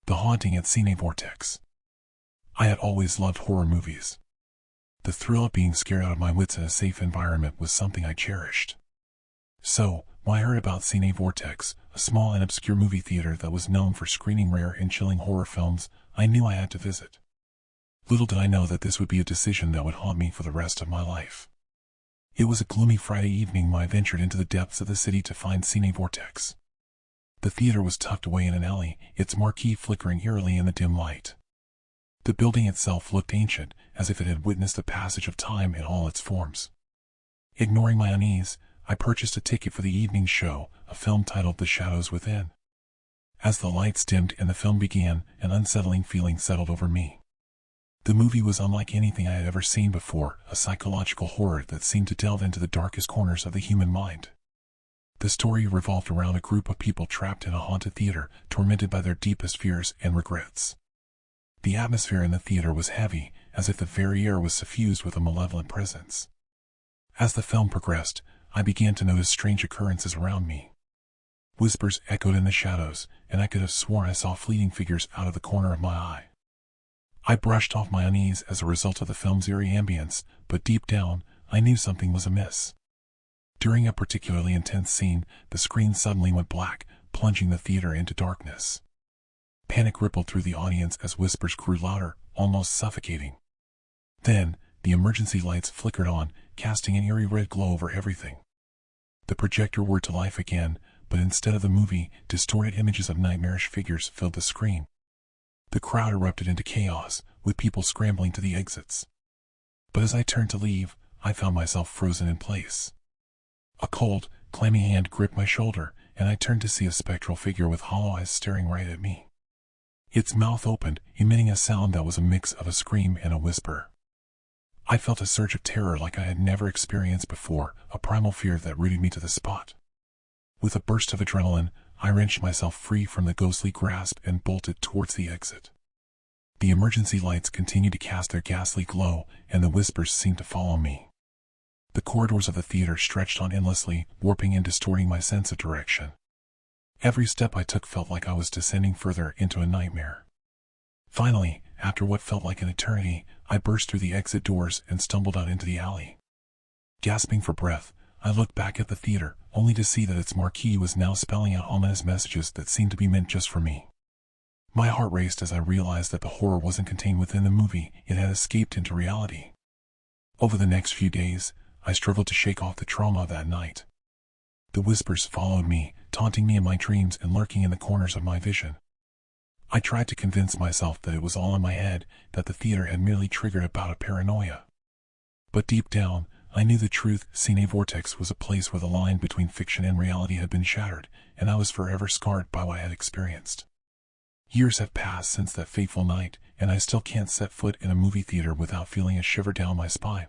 The Haunting at Cine Vortex. I had always loved horror movies. The thrill of being scared out of my wits in a safe environment was something I cherished. So, when I heard about Cine Vortex, a small and obscure movie theater that was known for screening rare and chilling horror films, I knew I had to visit. Little did I know that this would be a decision that would haunt me for the rest of my life. It was a gloomy Friday evening when I ventured into the depths of the city to find Cine Vortex. The theater was tucked away in an alley, its marquee flickering eerily in the dim light. The building itself looked ancient, as if it had witnessed the passage of time in all its forms. Ignoring my unease, I purchased a ticket for the evening show, a film titled The Shadows Within. As the lights dimmed and the film began, an unsettling feeling settled over me. The movie was unlike anything I had ever seen before, a psychological horror that seemed to delve into the darkest corners of the human mind. The story revolved around a group of people trapped in a haunted theater, tormented by their deepest fears and regrets. The atmosphere in the theater was heavy, as if the very air was suffused with a malevolent presence. As the film progressed, I began to notice strange occurrences around me. Whispers echoed in the shadows, and I could have sworn I saw fleeting figures out of the corner of my eye. I brushed off my unease as a result of the film's eerie ambience, but deep down, I knew something was amiss. During a particularly intense scene, the screen suddenly went black, plunging the theater into darkness. Panic rippled through the audience as whispers grew louder, almost suffocating. Then, the emergency lights flickered on, casting an eerie red glow over everything. The projector whirred to life again, but instead of the movie, distorted images of nightmarish figures filled the screen. The crowd erupted into chaos, with people scrambling to the exits. But as I turned to leave, I found myself frozen in place. A cold, clammy hand gripped my shoulder, and I turned to see a spectral figure with hollow eyes staring right at me. Its mouth opened, emitting a sound that was a mix of a scream and a whisper. I felt a surge of terror like I had never experienced before, a primal fear that rooted me to the spot. With a burst of adrenaline, I wrenched myself free from the ghostly grasp and bolted towards the exit. The emergency lights continued to cast their ghastly glow, and the whispers seemed to follow me. The corridors of the theater stretched on endlessly, warping and distorting my sense of direction. Every step I took felt like I was descending further into a nightmare. Finally, after what felt like an eternity, I burst through the exit doors and stumbled out into the alley. Gasping for breath, I looked back at the theater, only to see that its marquee was now spelling out ominous messages that seemed to be meant just for me. My heart raced as I realized that the horror wasn't contained within the movie, it had escaped into reality. Over the next few days, I struggled to shake off the trauma of that night. The whispers followed me, taunting me in my dreams and lurking in the corners of my vision. I tried to convince myself that it was all in my head, that the theater had merely triggered a bout of paranoia. But deep down, I knew the truth. Cine Vortex was a place where the line between fiction and reality had been shattered, and I was forever scarred by what I had experienced. Years have passed since that fateful night, and I still can't set foot in a movie theater without feeling a shiver down my spine.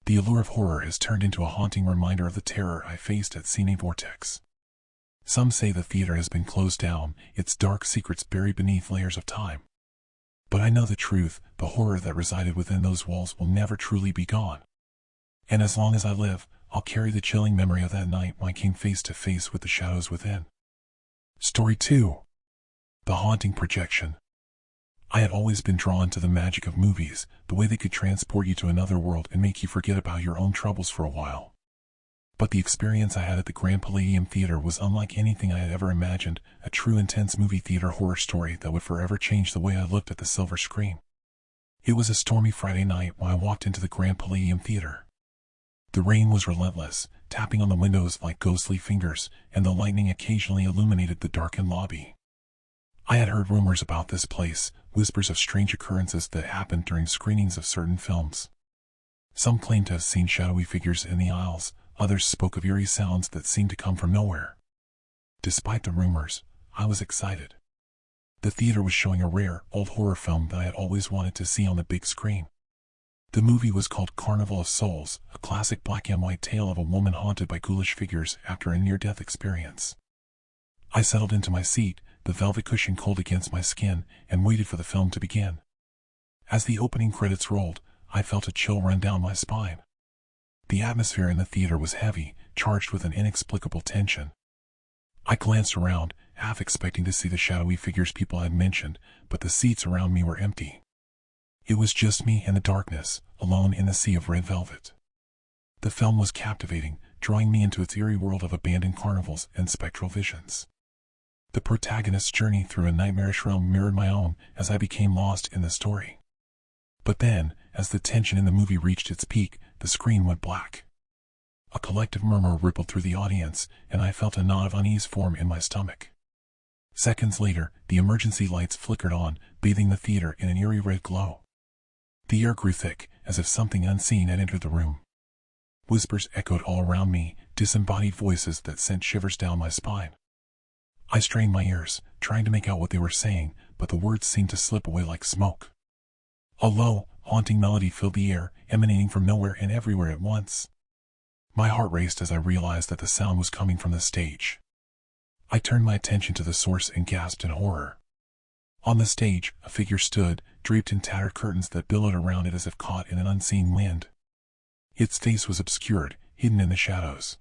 The allure of horror has turned into a haunting reminder of the terror I faced at Cine Vortex. Some say the theater has been closed down, its dark secrets buried beneath layers of time. But I know the truth, the horror that resided within those walls will never truly be gone. And as long as I live, I'll carry the chilling memory of that night when I came face to face with the shadows within. Story 2. The Haunting Projection. I had always been drawn to the magic of movies, the way they could transport you to another world and make you forget about your own troubles for a while. But the experience I had at the Grand Palladium Theater was unlike anything I had ever imagined, a true intense movie theater horror story that would forever change the way I looked at the silver screen. It was a stormy Friday night when I walked into the Grand Palladium Theater. The rain was relentless, tapping on the windows like ghostly fingers, and the lightning occasionally illuminated the darkened lobby. I had heard rumors about this place, whispers of strange occurrences that happened during screenings of certain films. Some claimed to have seen shadowy figures in the aisles, others spoke of eerie sounds that seemed to come from nowhere. Despite the rumors, I was excited. The theater was showing a rare, old horror film that I had always wanted to see on the big screen. The movie was called Carnival of Souls, a classic black and white tale of a woman haunted by ghoulish figures after a near-death experience. I settled into my seat, the velvet cushion cold against my skin, and waited for the film to begin. As the opening credits rolled, I felt a chill run down my spine. The atmosphere in the theater was heavy, charged with an inexplicable tension. I glanced around, half expecting to see the shadowy figures people had mentioned, but the seats around me were empty. It was just me and the darkness, alone in the sea of red velvet. The film was captivating, drawing me into its eerie world of abandoned carnivals and spectral visions. The protagonist's journey through a nightmarish realm mirrored my own as I became lost in the story. But then, as the tension in the movie reached its peak, the screen went black. A collective murmur rippled through the audience, and I felt a knot of unease form in my stomach. Seconds later, the emergency lights flickered on, bathing the theater in an eerie red glow. The air grew thick, as if something unseen had entered the room. Whispers echoed all around me, disembodied voices that sent shivers down my spine. I strained my ears, trying to make out what they were saying, but the words seemed to slip away like smoke. A low, haunting melody filled the air, emanating from nowhere and everywhere at once. My heart raced as I realized that the sound was coming from the stage. I turned my attention to the source and gasped in horror. On the stage, a figure stood, draped in tattered curtains that billowed around it as if caught in an unseen wind. Its face was obscured, hidden in the shadows.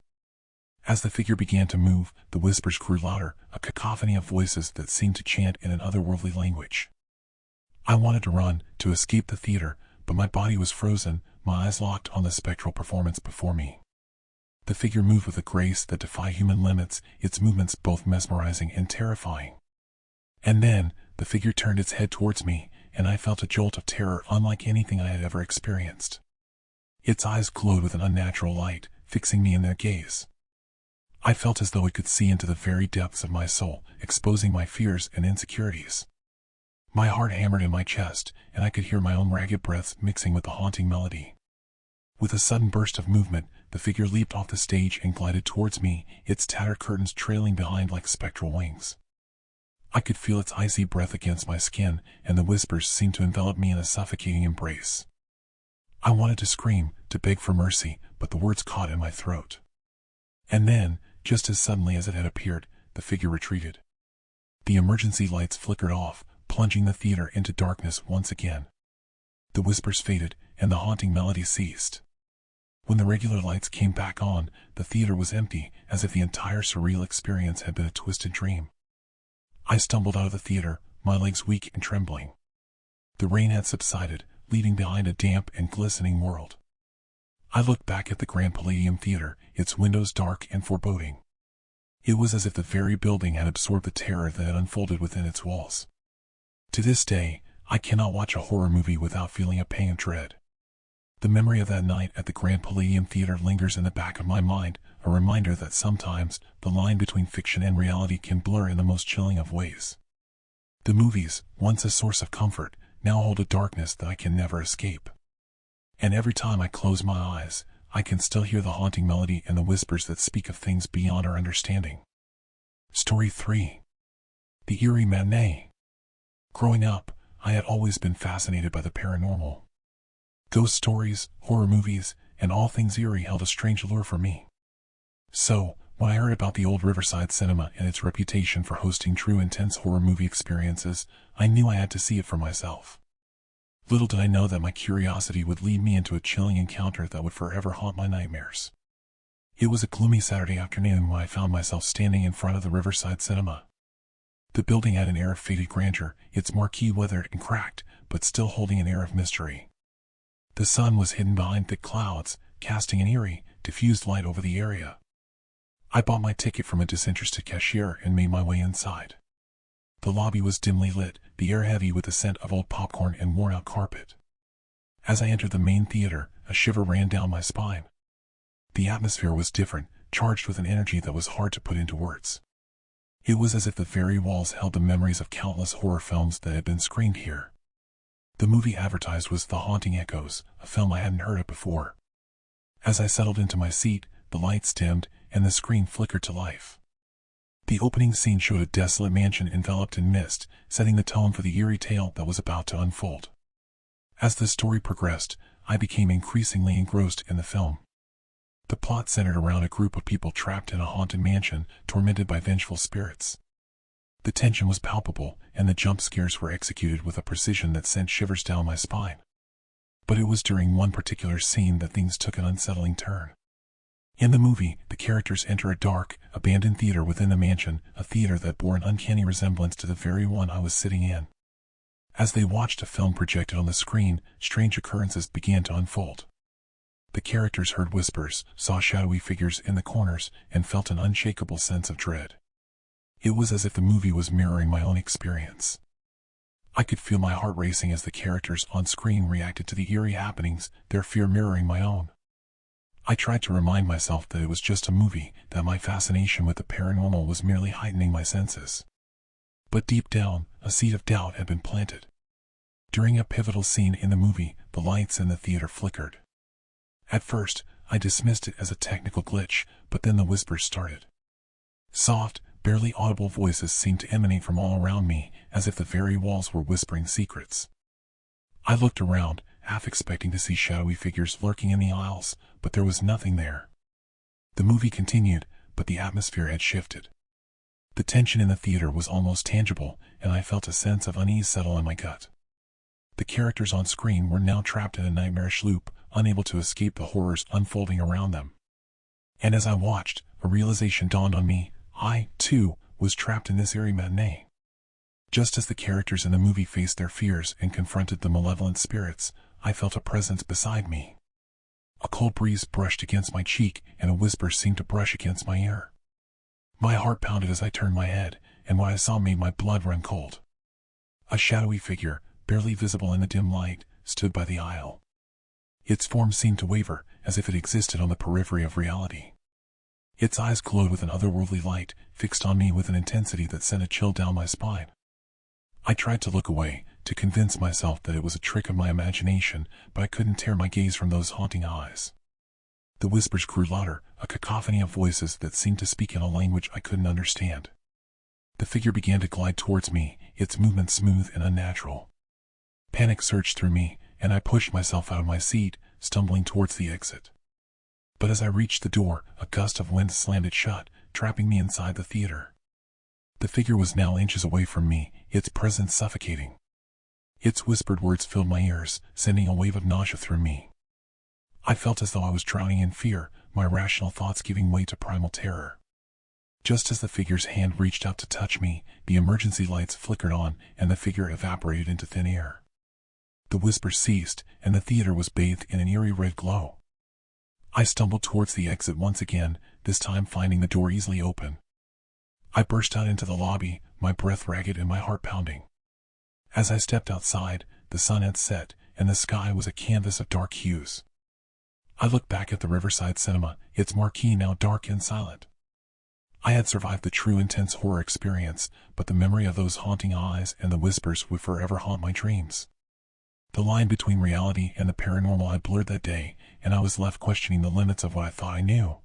As the figure began to move, the whispers grew louder, a cacophony of voices that seemed to chant in an otherworldly language. I wanted to run, to escape the theater, but my body was frozen, my eyes locked on the spectral performance before me. The figure moved with a grace that defied human limits, its movements both mesmerizing and terrifying. And then, the figure turned its head towards me, and I felt a jolt of terror unlike anything I had ever experienced. Its eyes glowed with an unnatural light, fixing me in their gaze. I felt as though it could see into the very depths of my soul, exposing my fears and insecurities. My heart hammered in my chest, and I could hear my own ragged breaths mixing with the haunting melody. With a sudden burst of movement, the figure leaped off the stage and glided towards me, its tattered curtains trailing behind like spectral wings. I could feel its icy breath against my skin, and the whispers seemed to envelop me in a suffocating embrace. I wanted to scream, to beg for mercy, but the words caught in my throat. And then, just as suddenly as it had appeared, the figure retreated. The emergency lights flickered off, plunging the theater into darkness once again. The whispers faded, and the haunting melody ceased. When the regular lights came back on, the theater was empty, as if the entire surreal experience had been a twisted dream. I stumbled out of the theater, my legs weak and trembling. The rain had subsided, leaving behind a damp and glistening world. I looked back at the Grand Palladium Theater, its windows dark and foreboding. It was as if the very building had absorbed the terror that had unfolded within its walls. To this day, I cannot watch a horror movie without feeling a pang of dread. The memory of that night at the Grand Palladium Theater lingers in the back of my mind, a reminder that sometimes the line between fiction and reality can blur in the most chilling of ways. The movies, once a source of comfort, now hold a darkness that I can never escape. And every time I close my eyes, I can still hear the haunting melody and the whispers that speak of things beyond our understanding. Story 3. The Eerie Matinee. Growing up, I had always been fascinated by the paranormal. Ghost stories, horror movies, and all things eerie held a strange allure for me. So, when I heard about the old Riverside Cinema and its reputation for hosting true intense horror movie experiences, I knew I had to see it for myself. Little did I know that my curiosity would lead me into a chilling encounter that would forever haunt my nightmares. It was a gloomy Saturday afternoon when I found myself standing in front of the Riverside Cinema. The building had an air of faded grandeur, its marquee weathered and cracked, but still holding an air of mystery. The sun was hidden behind thick clouds, casting an eerie, diffused light over the area. I bought my ticket from a disinterested cashier and made my way inside. The lobby was dimly lit, the air heavy with the scent of old popcorn and worn-out carpet. As I entered the main theater, a shiver ran down my spine. The atmosphere was different, charged with an energy that was hard to put into words. It was as if the very walls held the memories of countless horror films that had been screened here. The movie advertised was The Haunting Echoes, a film I hadn't heard of before. As I settled into my seat, the lights dimmed, and the screen flickered to life. The opening scene showed a desolate mansion enveloped in mist, setting the tone for the eerie tale that was about to unfold. As the story progressed, I became increasingly engrossed in the film. The plot centered around a group of people trapped in a haunted mansion, tormented by vengeful spirits. The tension was palpable, and the jump scares were executed with a precision that sent shivers down my spine. But it was during one particular scene that things took an unsettling turn. In the movie, the characters enter a dark, abandoned theater within the mansion, a theater that bore an uncanny resemblance to the very one I was sitting in. As they watched a film projected on the screen, strange occurrences began to unfold. The characters heard whispers, saw shadowy figures in the corners, and felt an unshakable sense of dread. It was as if the movie was mirroring my own experience. I could feel my heart racing as the characters on screen reacted to the eerie happenings, their fear mirroring my own. I tried to remind myself that it was just a movie, that my fascination with the paranormal was merely heightening my senses. But deep down, a seed of doubt had been planted. During a pivotal scene in the movie, the lights in the theater flickered. At first, I dismissed it as a technical glitch, but then the whispers started. Soft, barely audible voices seemed to emanate from all around me, as if the very walls were whispering secrets. I looked around, half expecting to see shadowy figures lurking in the aisles, but there was nothing there. The movie continued, but the atmosphere had shifted. The tension in the theater was almost tangible, and I felt a sense of unease settle in my gut. The characters on screen were now trapped in a nightmarish loop, unable to escape the horrors unfolding around them. And as I watched, a realization dawned on me. I, too, was trapped in this eerie matinee. Just as the characters in the movie faced their fears and confronted the malevolent spirits, I felt a presence beside me. A cold breeze brushed against my cheek, and a whisper seemed to brush against my ear. My heart pounded as I turned my head, and what I saw made my blood run cold. A shadowy figure, barely visible in the dim light, stood by the aisle. Its form seemed to waver, as if it existed on the periphery of reality. Its eyes glowed with an otherworldly light, fixed on me with an intensity that sent a chill down my spine. I tried to look away, to convince myself that it was a trick of my imagination, but I couldn't tear my gaze from those haunting eyes. The whispers grew louder, a cacophony of voices that seemed to speak in a language I couldn't understand. The figure began to glide towards me, its movement smooth and unnatural. Panic surged through me, and I pushed myself out of my seat, stumbling towards the exit. But as I reached the door, a gust of wind slammed it shut, trapping me inside the theater. The figure was now inches away from me, its presence suffocating. Its whispered words filled my ears, sending a wave of nausea through me. I felt as though I was drowning in fear, my rational thoughts giving way to primal terror. Just as the figure's hand reached out to touch me, the emergency lights flickered on, and the figure evaporated into thin air. The whispers ceased, and the theater was bathed in an eerie red glow. I stumbled towards the exit once again, this time finding the door easily open. I burst out into the lobby, my breath ragged and my heart pounding. As I stepped outside, the sun had set, and the sky was a canvas of dark hues. I looked back at the Riverside Cinema, its marquee now dark and silent. I had survived the true intense horror experience, but the memory of those haunting eyes and the whispers would forever haunt my dreams. The line between reality and the paranormal had blurred that day, and I was left questioning the limits of what I thought I knew.